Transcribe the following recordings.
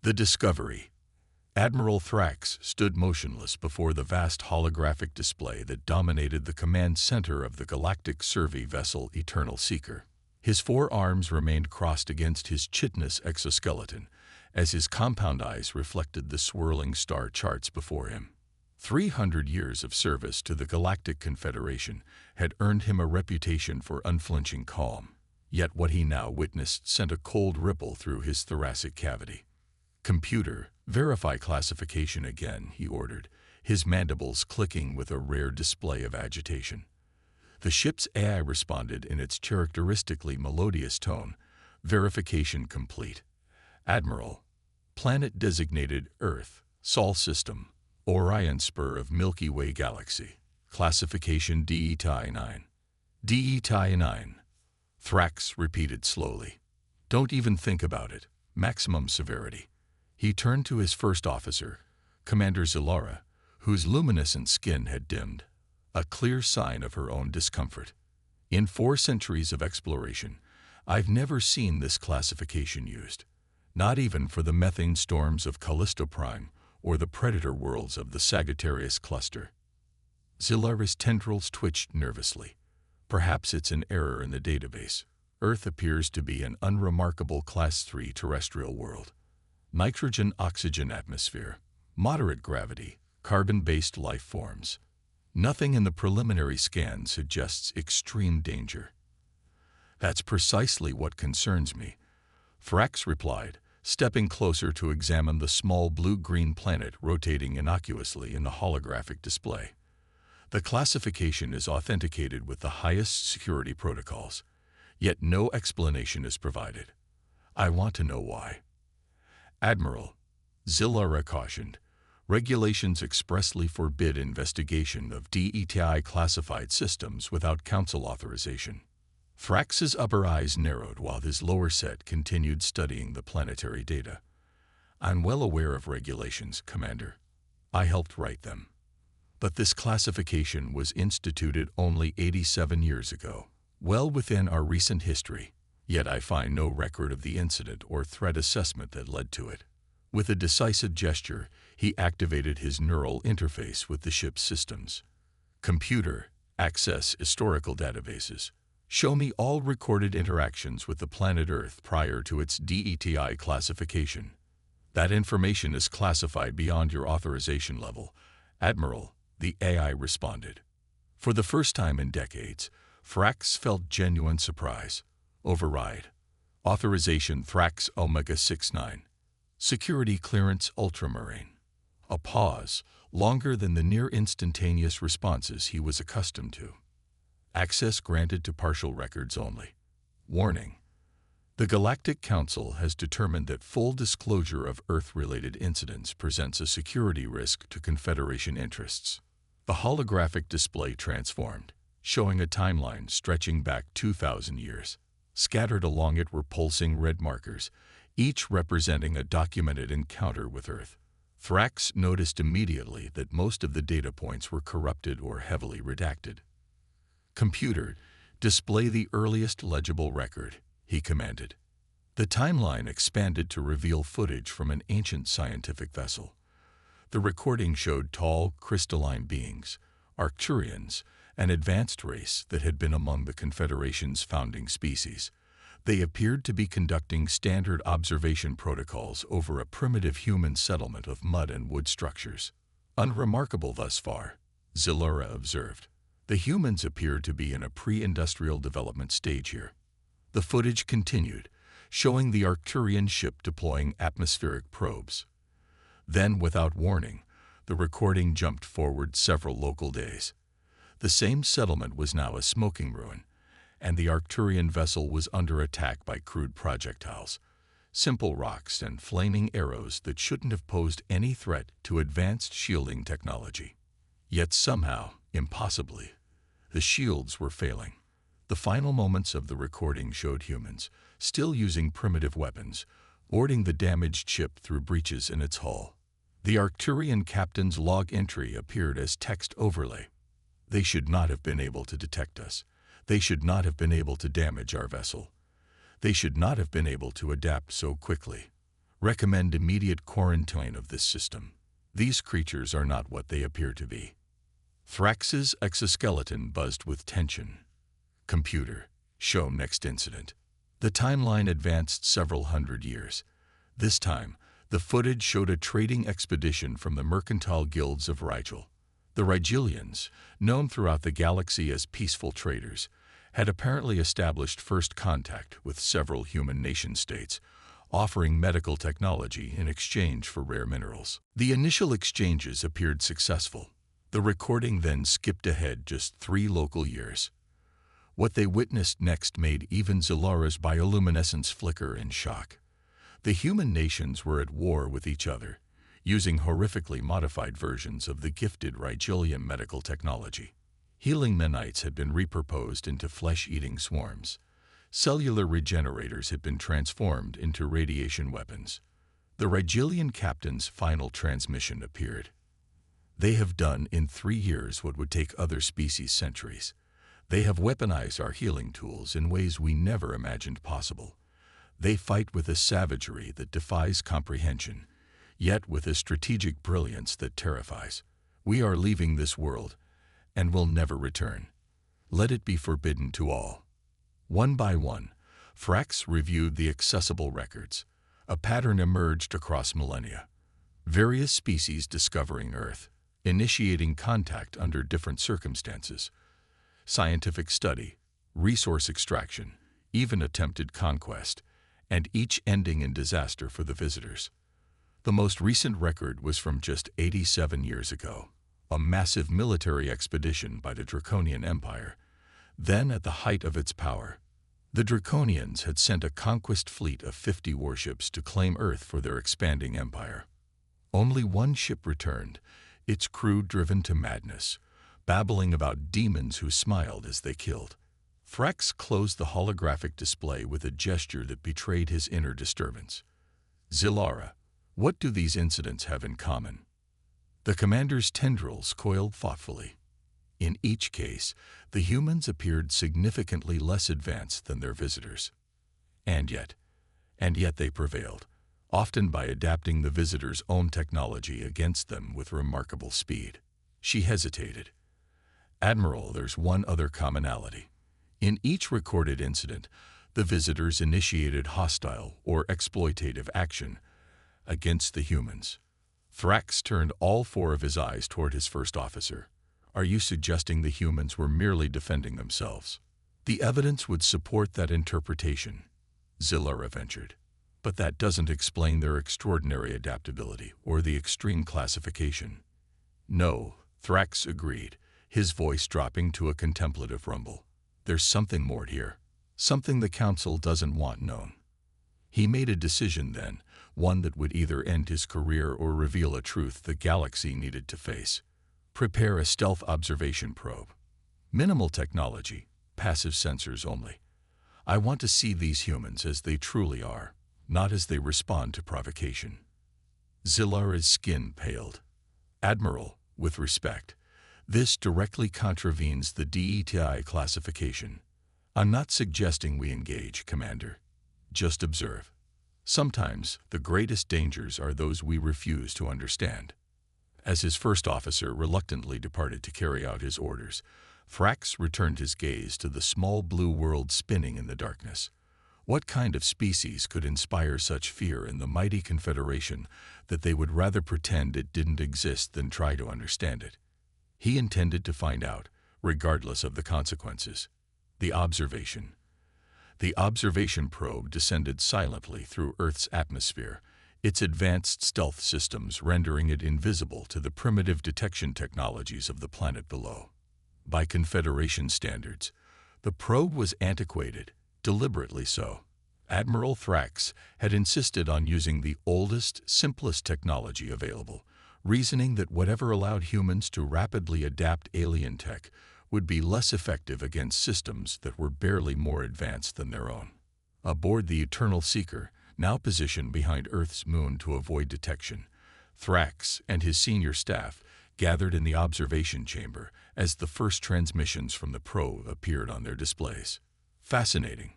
The Discovery. Admiral Thrax stood motionless before the vast holographic display that dominated the command center of the galactic survey vessel Eternal Seeker. His four arms remained crossed against his chitinous exoskeleton, as his compound eyes reflected the swirling star charts before him. 300 years of service to the Galactic Confederation had earned him a reputation for unflinching calm, yet what he now witnessed sent a cold ripple through his thoracic cavity. "Computer, verify classification again," he ordered, his mandibles clicking with a rare display of agitation. The ship's AI responded in its characteristically melodious tone. "Verification complete. Admiral, planet designated Earth, Sol System, Orion Spur of Milky Way Galaxy. Classification DE-9. DE-9. Thrax repeated slowly. "Don't even think about it. Maximum severity." He turned to his first officer, Commander Zilara, whose luminescent skin had dimmed, a clear sign of her own discomfort. "In 4 centuries of exploration, I've never seen this classification used, not even for the methane storms of Callisto Prime or the predator worlds of the Sagittarius Cluster." Zilara's tendrils twitched nervously. "Perhaps it's an error in the database. Earth appears to be an unremarkable Class 3 terrestrial world. Nitrogen-oxygen atmosphere, moderate gravity, carbon-based life forms. Nothing in the preliminary scan suggests extreme danger." "That's precisely what concerns me," Thrax replied, stepping closer to examine the small blue-green planet rotating innocuously in the holographic display. "The classification is authenticated with the highest security protocols, yet no explanation is provided. I want to know why." "Admiral," Zilara cautioned, "regulations expressly forbid investigation of DETI classified systems without Council authorization." Thrax's upper eyes narrowed while his lower set continued studying the planetary data. "I'm well aware of regulations, Commander. I helped write them. But this classification was instituted only 87 years ago, well within our recent history. Yet I find no record of the incident or threat assessment that led to it." With a decisive gesture, he activated his neural interface with the ship's systems. "Computer, access historical databases. Show me all recorded interactions with the planet Earth prior to its DETI classification. That information is classified beyond your authorization level, Admiral," the AI responded. For the first time in decades, Thrax felt genuine surprise. "Override. Authorization Thrax Omega-69. Security clearance Ultramarine." A pause, longer than the near-instantaneous responses he was accustomed to. "Access granted to partial records only. Warning. The Galactic Council has determined that full disclosure of Earth-related incidents presents a security risk to Confederation interests." The holographic display transformed, showing a timeline stretching back 2,000 years. Scattered along it were pulsing red markers, each representing a documented encounter with Earth. Thrax noticed immediately that most of the data points were corrupted or heavily redacted. "Computer, display the earliest legible record," he commanded. The timeline expanded to reveal footage from an ancient scientific vessel. The recording showed tall, crystalline beings, Arcturians, an advanced race that had been among the Confederation's founding species. They appeared to be conducting standard observation protocols over a primitive human settlement of mud and wood structures. "Unremarkable thus far," Zilara observed. "The humans appear to be in a pre-industrial development stage here." The footage continued, showing the Arcturian ship deploying atmospheric probes. Then, without warning, the recording jumped forward several local days. The same settlement was now a smoking ruin, and the Arcturian vessel was under attack by crude projectiles, simple rocks and flaming arrows that shouldn't have posed any threat to advanced shielding technology. Yet somehow, impossibly, the shields were failing. The final moments of the recording showed humans, still using primitive weapons, boarding the damaged ship through breaches in its hull. The Arcturian captain's log entry appeared as text overlay. "They should not have been able to detect us. They should not have been able to damage our vessel. They should not have been able to adapt so quickly. Recommend immediate quarantine of this system. These creatures are not what they appear to be. Thrax's exoskeleton buzzed with tension. Computer, show next incident. The timeline advanced several hundred years. This time, the footage showed a trading expedition from the mercantile guilds of Rigel. The Rigelians, known throughout the galaxy as peaceful traders, had apparently established first contact with several human nation-states, offering medical technology in exchange for rare minerals. The initial exchanges appeared successful. The recording then skipped ahead just 3 local years. What they witnessed next made even Zilara's bioluminescence flicker in shock. The human nations were at war with each other, using horrifically modified versions of the gifted Rigelian medical technology. Healing nanites had been repurposed into flesh-eating swarms. Cellular regenerators had been transformed into radiation weapons. The Rigelian captain's final transmission appeared. They have done in 3 years what would take other species centuries. They have weaponized our healing tools in ways we never imagined possible. They fight with a savagery that defies comprehension, yet with a strategic brilliance that terrifies. We are leaving this world, and will never return. Let it be forbidden to all. One by one, Thrax reviewed the accessible records. A pattern emerged across millennia. Various species discovering Earth, initiating contact under different circumstances. Scientific study, resource extraction, even attempted conquest, and each ending in disaster for the visitors. The most recent record was from just 87 years ago, a massive military expedition by the Draconian Empire. Then, at the height of its power, the Draconians had sent a conquest fleet of 50 warships to claim Earth for their expanding empire. Only one ship returned, its crew driven to madness, babbling about demons who smiled as they killed. Thrax closed the holographic display with a gesture that betrayed his inner disturbance. Zilara, what do these incidents have in common? The commander's tendrils coiled thoughtfully. In each case, the humans appeared significantly less advanced than their visitors. And yet they prevailed, often by adapting the visitors' own technology against them with remarkable speed. She hesitated. Admiral, there's one other commonality. In each recorded incident, the visitors initiated hostile or exploitative action against the humans. Thrax turned all 4 of his eyes toward his first officer. Are you suggesting the humans were merely defending themselves? The evidence would support that interpretation, Zilara ventured. But that doesn't explain their extraordinary adaptability or the extreme classification. No, Thrax agreed, his voice dropping to a contemplative rumble. There's something more here, something the Council doesn't want known. He made a decision then, one that would either end his career or reveal a truth the galaxy needed to face. Prepare a stealth observation probe. Minimal technology, passive sensors only. I want to see these humans as they truly are, not as they respond to provocation. Zilara's skin paled. Admiral, with respect, this directly contravenes the DETI classification. I'm not suggesting we engage, Commander. Just observe. Sometimes the greatest dangers are those we refuse to understand. As his first officer reluctantly departed to carry out his orders, Thrax returned his gaze to the small blue world spinning in the darkness. What kind of species could inspire such fear in the mighty Confederation that they would rather pretend it didn't exist than try to understand it? He intended to find out, regardless of the consequences. The observation probe descended silently through Earth's atmosphere, its advanced stealth systems rendering it invisible to the primitive detection technologies of the planet below. By Confederation standards, the probe was antiquated, deliberately so. Admiral Thrax had insisted on using the oldest, simplest technology available, reasoning that whatever allowed humans to rapidly adapt alien tech would be less effective against systems that were barely more advanced than their own. Aboard the Eternal Seeker, now positioned behind Earth's moon to avoid detection, Thrax and his senior staff gathered in the observation chamber as the first transmissions from the probe appeared on their displays. Fascinating,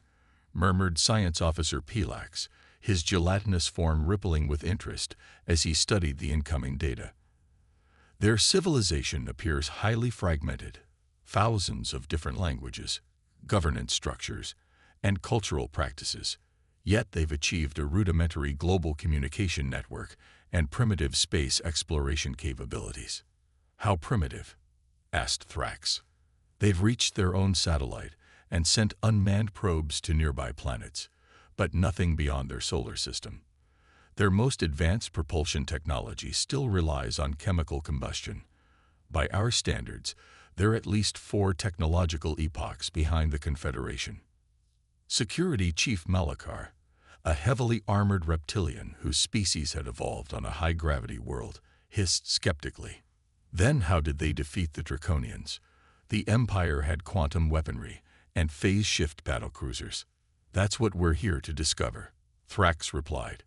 murmured Science Officer Pilax, his gelatinous form rippling with interest as he studied the incoming data. Their civilization appears highly fragmented, thousands of different languages, governance structures, and cultural practices, yet they've achieved a rudimentary global communication network and primitive space exploration capabilities. "How primitive?" asked Thrax. "They've reached their own satellite and sent unmanned probes to nearby planets, but nothing beyond their solar system. Their most advanced propulsion technology still relies on chemical combustion. By our standards, they're at least 4 technological epochs behind the Confederation." Security Chief Malachar, a heavily armored reptilian whose species had evolved on a high-gravity world, hissed skeptically. "Then how did they defeat the Draconians? The Empire had quantum weaponry and phase-shift battlecruisers." "That's what we're here to discover," Thrax replied.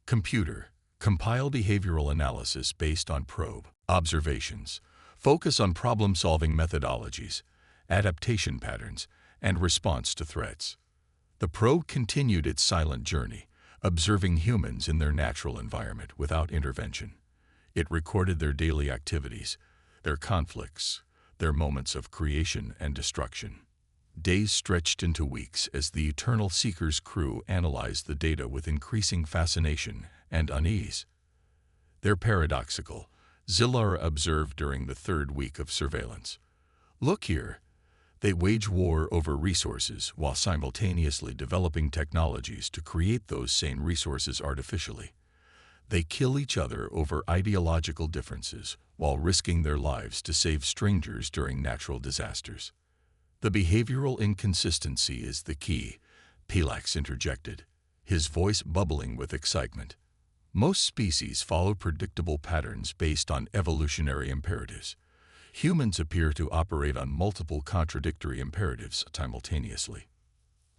"Computer, compile behavioral analysis based on probe observations. Focus on problem-solving methodologies, adaptation patterns, and response to threats." The probe continued its silent journey, observing humans in their natural environment without intervention. It recorded their daily activities, their conflicts, their moments of creation and destruction. Days stretched into weeks as the Eternal Seeker's crew analyzed the data with increasing fascination and unease. "They're paradoxical," Zilara observed during the 3rd week of surveillance. "Look here. They wage war over resources while simultaneously developing technologies to create those same resources artificially. They kill each other over ideological differences while risking their lives to save strangers during natural disasters." "The behavioral inconsistency is the key," Pilax interjected, his voice bubbling with excitement. "Most species follow predictable patterns based on evolutionary imperatives. Humans appear to operate on multiple contradictory imperatives simultaneously."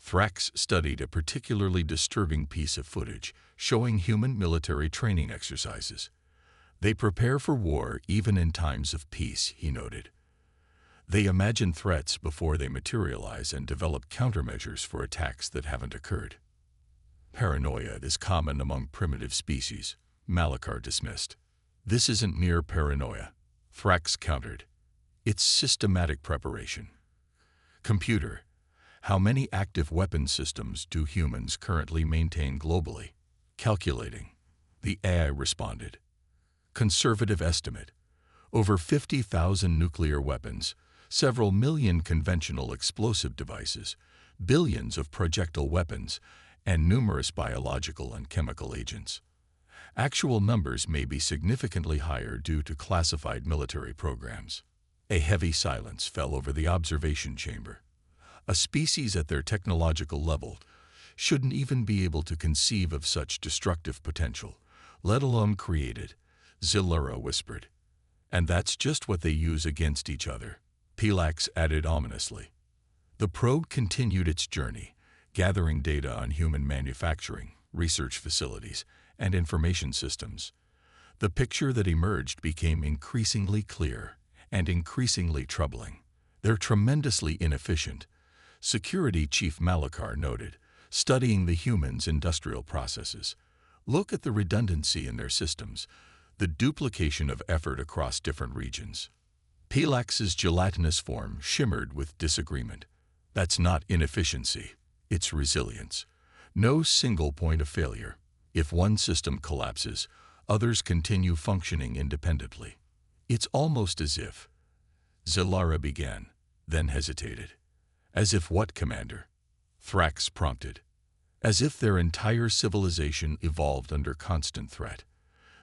Thrax studied a particularly disturbing piece of footage showing human military training exercises. "They prepare for war even in times of peace," he noted. "They imagine threats before they materialize and develop countermeasures for attacks that haven't occurred." "Paranoia is common among primitive species," Malachar dismissed. "This isn't mere paranoia," Thrax countered. "It's systematic preparation." "Computer, how many active weapon systems do humans currently maintain globally?" "Calculating," the AI responded. "Conservative estimate: over 50,000 nuclear weapons, several million conventional explosive devices, billions of projectile weapons, and numerous biological and chemical agents. Actual numbers may be significantly higher due to classified military programs." A heavy silence fell over the observation chamber. A species at their technological level shouldn't even be able to conceive of such destructive potential, let alone create it, Zilara whispered. "And that's just what they use against each other," Pilax added ominously. The probe continued its journey, gathering data on human manufacturing, research facilities, and information systems. The picture that emerged became increasingly clear and increasingly troubling. "They're tremendously inefficient," Security Chief Malachar noted, studying the humans' industrial processes. "Look at the redundancy in their systems, the duplication of effort across different regions." Pilax's gelatinous form shimmered with disagreement. "That's not inefficiency, it's resilience. No single point of failure. If one system collapses, others continue functioning independently. It's almost as if—" Zilara began, then hesitated. "As if what, Commander?" Thrax prompted. "As if their entire civilization evolved under constant threat.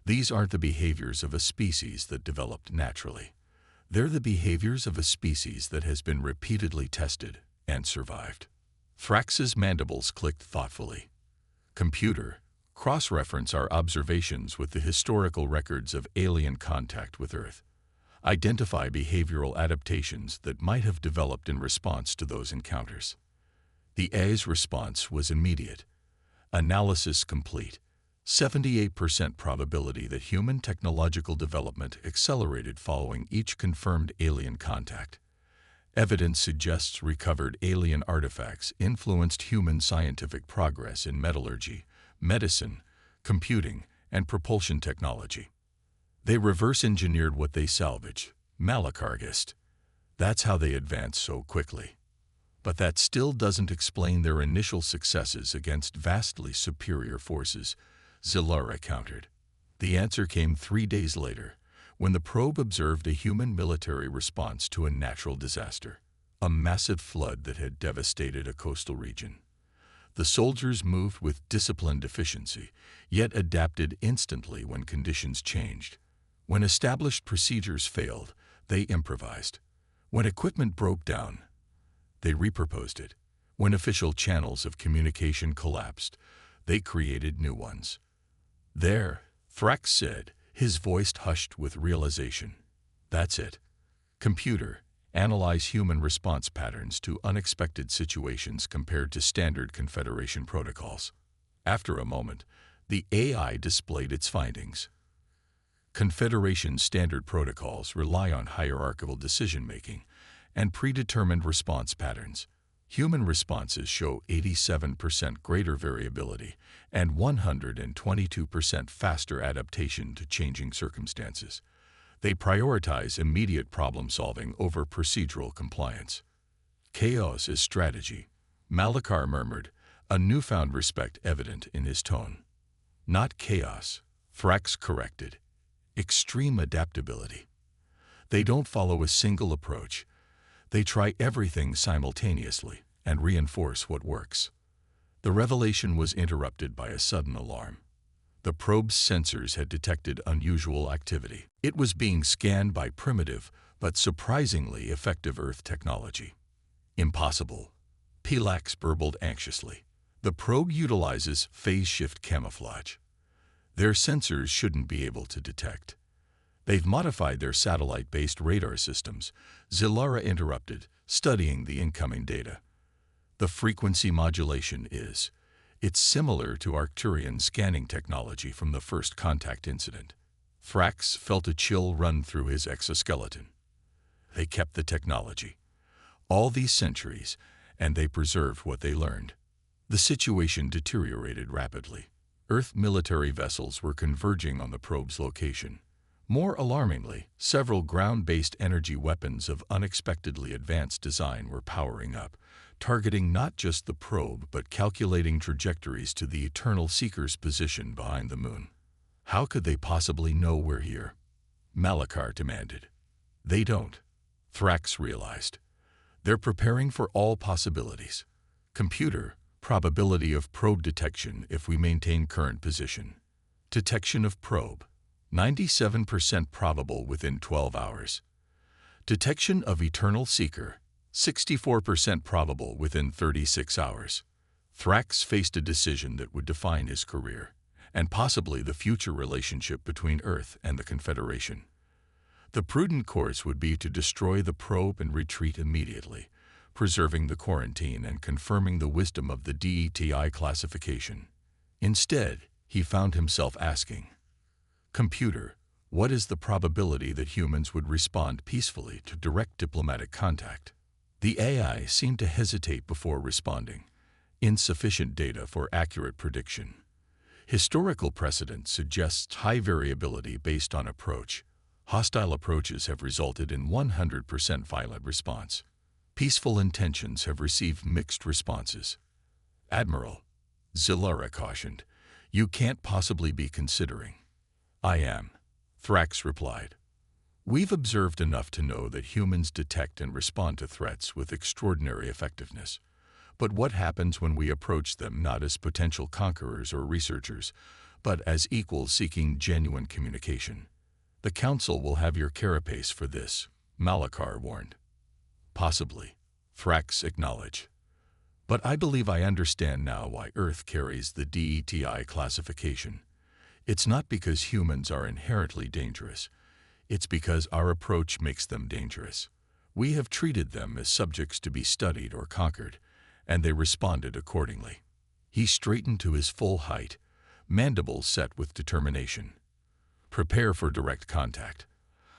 These aren't the behaviors of a species that developed naturally. They're the behaviors of a species that has been repeatedly tested and survived." Thrax's mandibles clicked thoughtfully. "Computer, cross-reference our observations with the historical records of alien contact with Earth. Identify behavioral adaptations that might have developed in response to those encounters." The AI's response was immediate. "Analysis complete. 78% probability that human technological development accelerated following each confirmed alien contact. Evidence suggests recovered alien artifacts influenced human scientific progress in metallurgy, medicine, computing, and propulsion technology. They reverse-engineered what they salvage, Malakargist. That's how they advance so quickly. But that still doesn't explain their initial successes against vastly superior forces, Zilara countered. The answer came 3 days later, when the probe observed a human military response to a natural disaster, a massive flood that had devastated a coastal region. The soldiers moved with disciplined efficiency, yet adapted instantly when conditions changed. When established procedures failed, they improvised. When equipment broke down, they repurposed it. When official channels of communication collapsed, they created new ones. There, Thrax said, his voice hushed with realization. That's it. Computer, analyze human response patterns to unexpected situations compared to standard Confederation protocols. After a moment, the AI displayed its findings. Confederation standard protocols rely on hierarchical decision-making and predetermined response patterns. Human responses show 87% greater variability and 122% faster adaptation to changing circumstances. They prioritize immediate problem-solving over procedural compliance. Chaos is strategy, Malakar murmured, a newfound respect evident in his tone. Not chaos, Thrax corrected. Extreme adaptability. They don't follow a single approach. They try everything simultaneously and reinforce what works. The revelation was interrupted by a sudden alarm. The probe's sensors had detected unusual activity. It was being scanned by primitive but surprisingly effective Earth technology. Impossible, Pilax burbled anxiously. The probe utilizes phase-shift camouflage. Their sensors shouldn't be able to detect. They've modified their satellite-based radar systems, Zilara interrupted, studying the incoming data. The frequency modulation it's similar to Arcturian scanning technology from the first contact incident. Thrax felt a chill run through his exoskeleton. They kept the technology. All these centuries, and they preserved what they learned. The situation deteriorated rapidly. Earth military vessels were converging on the probe's location. More alarmingly, several ground-based energy weapons of unexpectedly advanced design were powering up, targeting not just the probe but calculating trajectories to the Eternal Seeker's position behind the moon. How could they possibly know we're here? Malakar demanded. They don't, Thrax realized. They're preparing for all possibilities. Computer, probability of probe detection if we maintain current position. Detection of probe. 97% probable within 12 hours. Detection of Eternal Seeker, 64% probable within 36 hours. Thrax faced a decision that would define his career, and possibly the future relationship between Earth and the Confederation. The prudent course would be to destroy the probe and retreat immediately, preserving the quarantine and confirming the wisdom of the DETI classification. Instead, he found himself asking, Computer, what is the probability that humans would respond peacefully to direct diplomatic contact? The AI seemed to hesitate before responding. Insufficient data for accurate prediction. Historical precedent suggests high variability based on approach. Hostile approaches have resulted in 100% violent response. Peaceful intentions have received mixed responses. Admiral, Zilara cautioned, you can't possibly be considering. I am, Thrax replied. We've observed enough to know that humans detect and respond to threats with extraordinary effectiveness. But what happens when we approach them not as potential conquerors or researchers, but as equals seeking genuine communication? The Council will have your carapace for this, Malakar warned. Possibly, Thrax acknowledged. But I believe I understand now why Earth carries the DETI classification. It's not because humans are inherently dangerous. It's because our approach makes them dangerous. We have treated them as subjects to be studied or conquered, and they responded accordingly. He straightened to his full height, mandibles set with determination. Prepare for direct contact.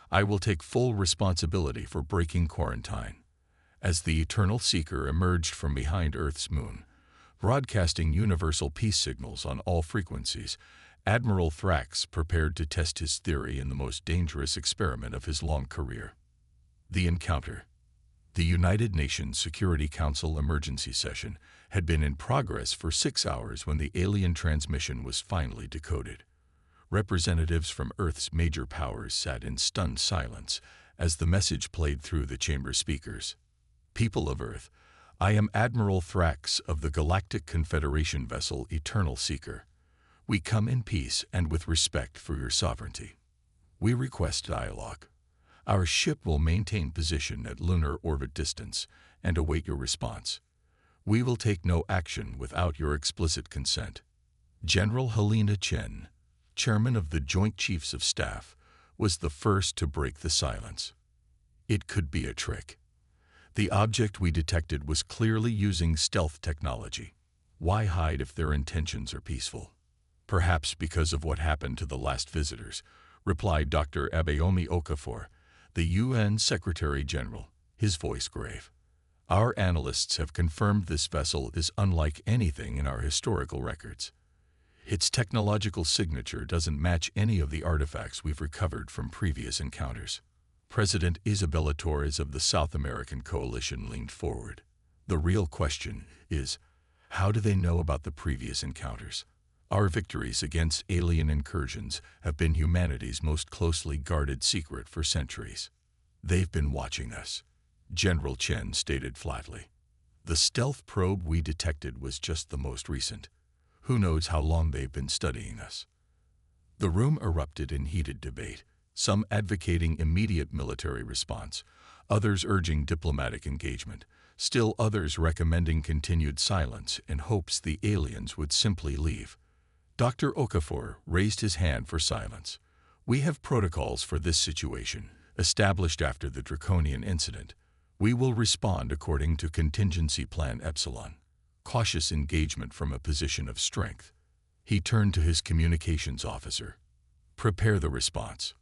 I will take full responsibility for breaking quarantine. As the Eternal Seeker emerged from behind Earth's moon, Broadcasting universal peace signals on all frequencies, Admiral Thrax prepared to test his theory in the most dangerous experiment of his long career. The encounter. The United Nations Security Council emergency session had been in progress for 6 hours when the alien transmission was finally decoded. Representatives from Earth's major powers sat in stunned silence as the message played through the chamber speakers. People of Earth, I am Admiral Thrax of the Galactic Confederation vessel Eternal Seeker. We come in peace and with respect for your sovereignty. We request dialogue. Our ship will maintain position at lunar orbit distance and await your response. We will take no action without your explicit consent. General Helena Chen, chairman of the Joint Chiefs of Staff, was the first to break the silence. It could be a trick. The object we detected was clearly using stealth technology. Why hide if their intentions are peaceful? Perhaps because of what happened to the last visitors, replied Dr. Abayomi Okafor, the UN Secretary-General, his voice grave. Our analysts have confirmed this vessel is unlike anything in our historical records. Its technological signature doesn't match any of the artifacts we've recovered from previous encounters. President Isabella Torres of the South American Coalition leaned forward. The real question is, how do they know about the previous encounters? Our victories against alien incursions have been humanity's most closely guarded secret for centuries. They've been watching us, General Chen stated flatly. The stealth probe we detected was just the most recent. Who knows how long they've been studying us? The room erupted in heated debate, some advocating immediate military response, others urging diplomatic engagement, still others recommending continued silence in hopes the aliens would simply leave. Dr. Okafor raised his hand for silence. We have protocols for this situation, established after the Draconian incident. We will respond according to Contingency Plan Epsilon. Cautious engagement from a position of strength. He turned to his communications officer. Prepare the response.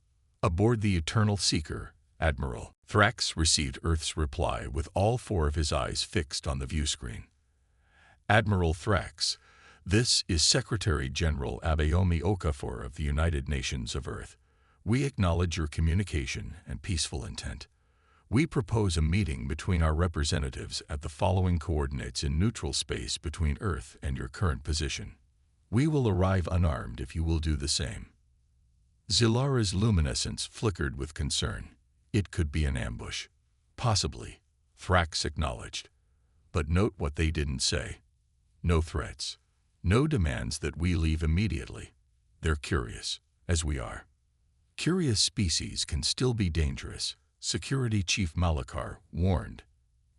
Aboard the Eternal Seeker, Admiral. Thrax received Earth's reply with all 4 of his eyes fixed on the view screen. Admiral Thrax, this is Secretary-General Abayomi Okafor of the United Nations of Earth. We acknowledge your communication and peaceful intent. We propose a meeting between our representatives at the following coordinates in neutral space between Earth and your current position. We will arrive unarmed if you will do the same. Zilara's luminescence flickered with concern. It could be an ambush. Possibly, Thrax acknowledged. But note what they didn't say. No threats. No demands that we leave immediately. They're curious, as we are. Curious species can still be dangerous, Security Chief Malakar warned.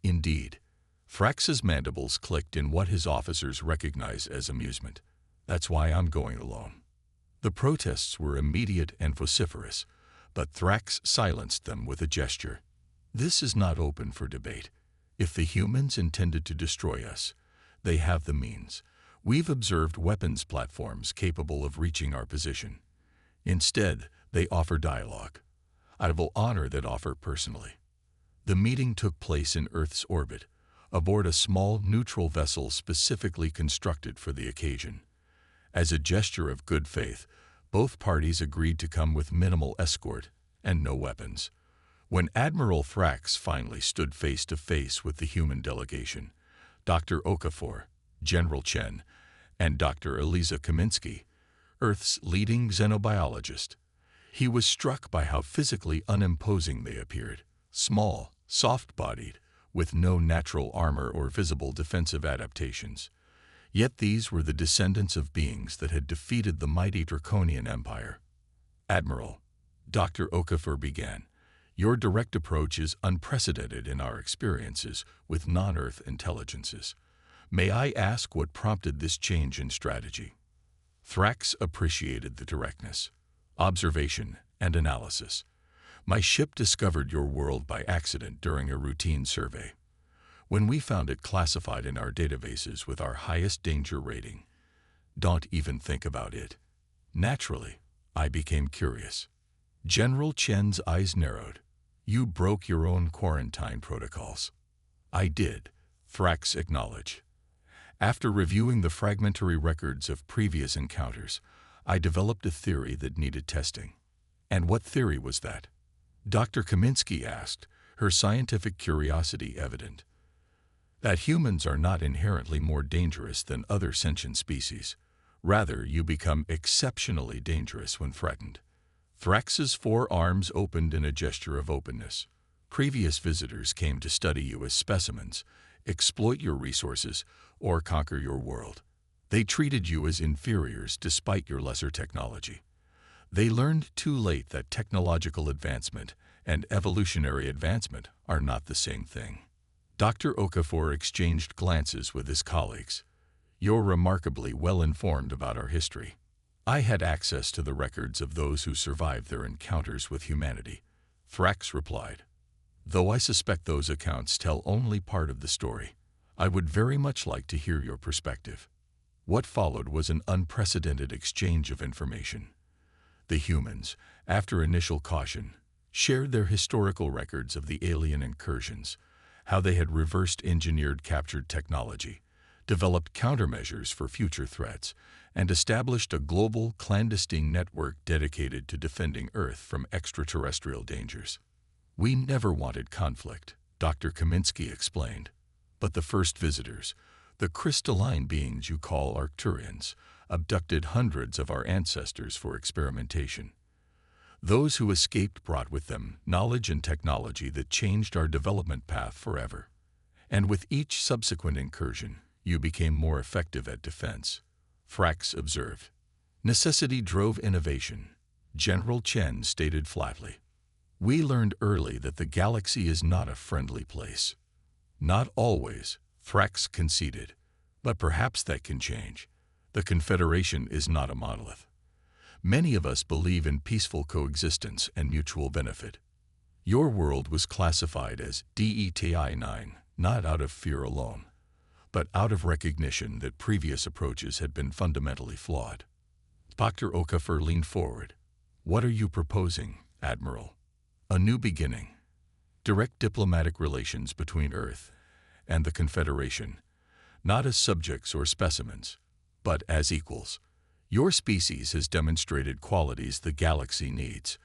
Indeed, Thrax's mandibles clicked in what his officers recognize as amusement. That's why I'm going alone. The protests were immediate and vociferous, but Thrax silenced them with a gesture. This is not open for debate. If the humans intended to destroy us, they have the means. We've observed weapons platforms capable of reaching our position. Instead, they offer dialogue. I will honor that offer personally. The meeting took place in Earth's orbit, aboard a small neutral vessel specifically constructed for the occasion. As a gesture of good faith, both parties agreed to come with minimal escort and no weapons. When Admiral Thrax finally stood face to face with the human delegation, Dr. Okafor, General Chen, and Dr. Eliza Kaminsky, Earth's leading xenobiologist, he was struck by how physically unimposing they appeared. Small, soft-bodied, with no natural armor or visible defensive adaptations. Yet these were the descendants of beings that had defeated the mighty Draconian Empire. Admiral, Dr. Okafor began, your direct approach is unprecedented in our experiences with non-Earth intelligences. May I ask what prompted this change in strategy? Thrax appreciated the directness, observation, and analysis. My ship discovered your world by accident during a routine survey. When we found it classified in our databases with our highest danger rating, don't even think about it. Naturally, I became curious. General Chen's eyes narrowed. You broke your own quarantine protocols. I did, Thrax acknowledged. After reviewing the fragmentary records of previous encounters, I developed a theory that needed testing. And what theory was that? Dr. Kaminsky asked, her scientific curiosity evident. That humans are not inherently more dangerous than other sentient species. Rather, you become exceptionally dangerous when threatened. Thrax's 4 arms opened in a gesture of openness. Previous visitors came to study you as specimens, exploit your resources, or conquer your world. They treated you as inferiors despite your lesser technology. They learned too late that technological advancement and evolutionary advancement are not the same thing. Dr. Okafor exchanged glances with his colleagues. You're remarkably well informed about our history. I had access to the records of those who survived their encounters with humanity, Thrax replied. Though I suspect those accounts tell only part of the story, I would very much like to hear your perspective. What followed was an unprecedented exchange of information. The humans, after initial caution, shared their historical records of the alien incursions, how they had reversed engineered captured technology, developed countermeasures for future threats, and established a global clandestine network dedicated to defending Earth from extraterrestrial dangers. We never wanted conflict, Dr. Kaminsky explained. But the first visitors, the crystalline beings you call Arcturians, abducted hundreds of our ancestors for experimentation. Those who escaped brought with them knowledge and technology that changed our development path forever. And with each subsequent incursion, you became more effective at defense, Thrax observed. Necessity drove innovation, General Chen stated flatly. We learned early that the galaxy is not a friendly place. Not always, Thrax conceded, but perhaps that can change. The Confederation is not a monolith. Many of us believe in peaceful coexistence and mutual benefit. Your world was classified as DETI 9, not out of fear alone, but out of recognition that previous approaches had been fundamentally flawed. Dr. Okafor leaned forward. What are you proposing, Admiral? A new beginning. Direct diplomatic relations between Earth and the Confederation, not as subjects or specimens, but as equals. Your species has demonstrated qualities the galaxy needs: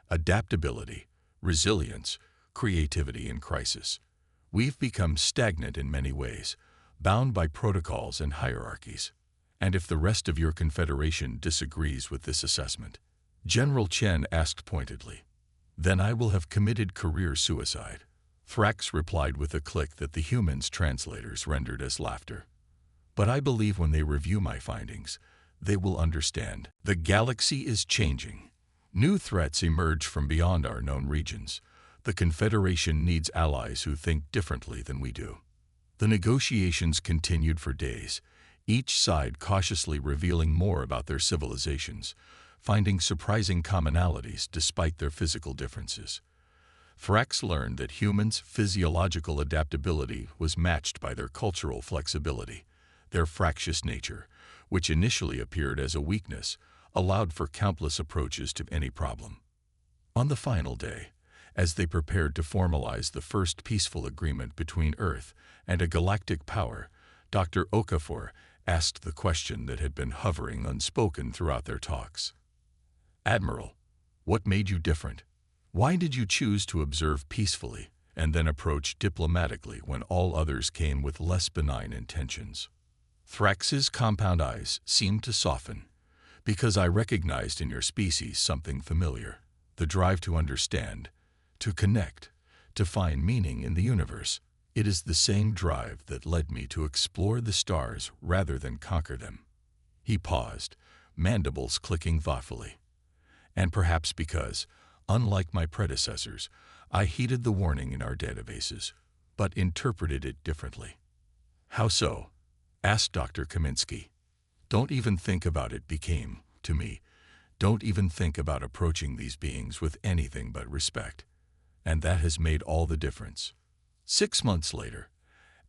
adaptability, resilience, creativity in crisis. We've become stagnant in many ways, bound by protocols and hierarchies. And if the rest of your Confederation disagrees with this assessment, General Chen asked pointedly, then I will have committed career suicide. Thrax replied with a click that the humans' translators rendered as laughter. But I believe when they review my findings, they will understand. The galaxy is changing. New threats emerge from beyond our known regions. The Confederation needs allies who think differently than we do. The negotiations continued for days, each side cautiously revealing more about their civilizations, finding surprising commonalities despite their physical differences. Thrax learned that humans' physiological adaptability was matched by their cultural flexibility. Their fractious nature, which initially appeared as a weakness, allowed for countless approaches to any problem. On the final day, as they prepared to formalize the first peaceful agreement between Earth and a galactic power, Dr. Okafor asked the question that had been hovering unspoken throughout their talks. Admiral, what made you different? Why did you choose to observe peacefully and then approach diplomatically when all others came with less benign intentions? Thrax's compound eyes seemed to soften. Because I recognized in your species something familiar, the drive to understand, to connect, to find meaning in the universe. It is the same drive that led me to explore the stars rather than conquer them. He paused, mandibles clicking thoughtfully. And perhaps because, unlike my predecessors, I heeded the warning in our databases, but interpreted it differently. How so? Asked Dr. Kaminsky. Don't even think about it became, to me, don't even think about approaching these beings with anything but respect. And that has made all the difference. 6 months later,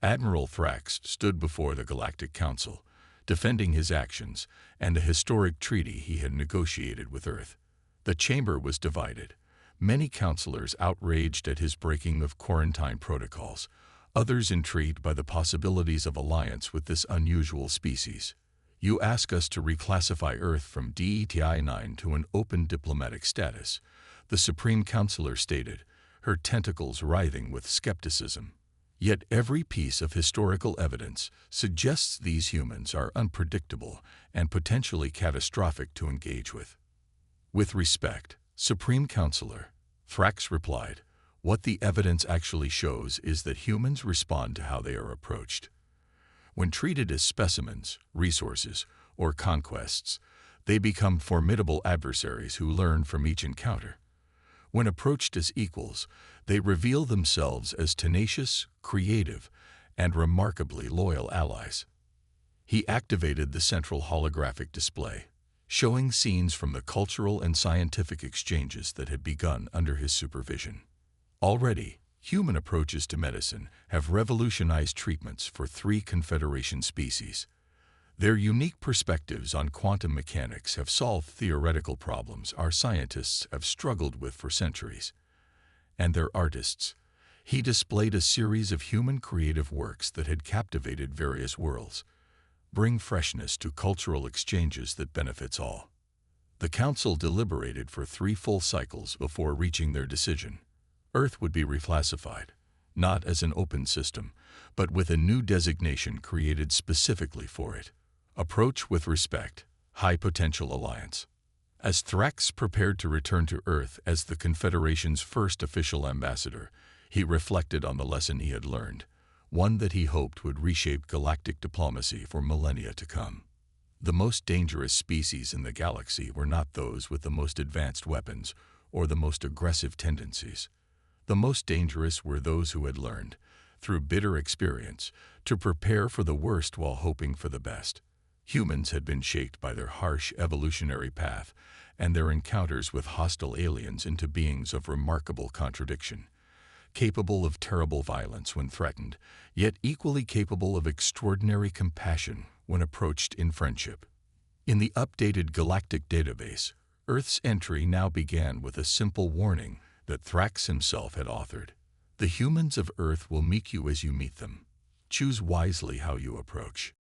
Admiral Thrax stood before the Galactic Council, defending his actions and a historic treaty he had negotiated with Earth. The chamber was divided, many counselors outraged at his breaking of quarantine protocols, others intrigued by the possibilities of alliance with this unusual species. "You ask us to reclassify Earth from DETI 9 to an open diplomatic status," the Supreme Counselor stated, her tentacles writhing with skepticism. Yet every piece of historical evidence suggests these humans are unpredictable and potentially catastrophic to engage with. "With respect, Supreme Counselor," Thrax replied, "what the evidence actually shows is that humans respond to how they are approached. When treated as specimens, resources, or conquests, they become formidable adversaries who learn from each encounter. When approached as equals, they reveal themselves as tenacious, creative, and remarkably loyal allies." He activated the central holographic display, showing scenes from the cultural and scientific exchanges that had begun under his supervision. Already, human approaches to medicine have revolutionized treatments for 3 Confederation species. Their unique perspectives on quantum mechanics have solved theoretical problems our scientists have struggled with for centuries. And their artists. He displayed a series of human creative works that had captivated various worlds, bring freshness to cultural exchanges that benefits all. The Council deliberated for 3 full cycles before reaching their decision. Earth would be reclassified, not as an open system, but with a new designation created specifically for it. Approach with respect, high potential alliance. As Thrax prepared to return to Earth as the Confederation's first official ambassador, he reflected on the lesson he had learned, one that he hoped would reshape galactic diplomacy for millennia to come. The most dangerous species in the galaxy were not those with the most advanced weapons or the most aggressive tendencies. The most dangerous were those who had learned, through bitter experience, to prepare for the worst while hoping for the best. Humans had been shaped by their harsh evolutionary path and their encounters with hostile aliens into beings of remarkable contradiction, capable of terrible violence when threatened, yet equally capable of extraordinary compassion when approached in friendship. In the updated Galactic database, Earth's entry now began with a simple warning that Thrax himself had authored. "The humans of Earth will meet you as you meet them. Choose wisely how you approach."